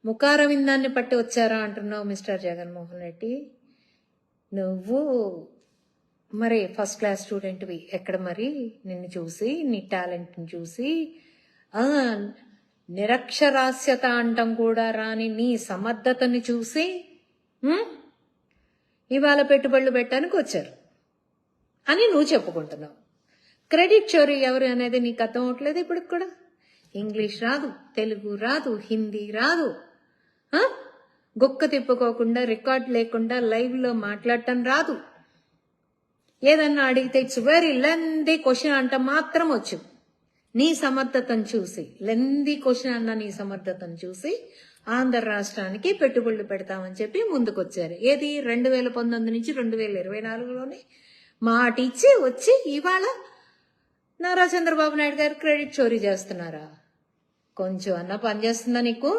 ముఖారవిందాన్ని పట్టి వచ్చారా అంటున్నావు మిస్టర్ జగన్మోహన్ రెడ్డి. నువ్వు మరి ఫస్ట్ క్లాస్ స్టూడెంట్వి. ఎక్కడ మరి నిన్ను చూసి, నీ టాలెంట్ని చూసి, నిరక్షరాస్యత అంటం కూడా రాని నీ సమర్థతని చూసి ఇవాళ పెట్టుబడులు పెట్టడానికి వచ్చారు అని నువ్వు చెప్పుకుంటున్నావు. క్రెడిట్ చోరీ ఎవరు అనేది నీకు అర్థం అవట్లేదు ఇప్పటికి కూడా. ఇంగ్లీష్ రాదు, తెలుగు రాదు, హిందీ రాదు, గొక్క తిప్పుకోకుండా రికార్డ్ లేకుండా లైవ్లో మాట్లాడటం రాదు. ఏదన్నా అడిగితే ఇట్స్ వెరీ లెందీ క్వశ్చన్ అంట మాత్రం వచ్చు. నీ సమర్థతను చూసి, లెందీ క్వశ్చన్ అన్న నీ సమర్థతను చూసి ఆంధ్ర రాష్ట్రానికి పెట్టుబడులు పెడతామని చెప్పి ముందుకొచ్చారు. ఏది 2019 నుంచి 2024లోనే మాట ఇచ్చి వచ్చి ఇవాళ నారా చంద్రబాబు నాయుడు గారు క్రెడిట్ చోరీ చేస్తున్నారా? కొంచెం అన్న పనిచేస్తుందా నీకు?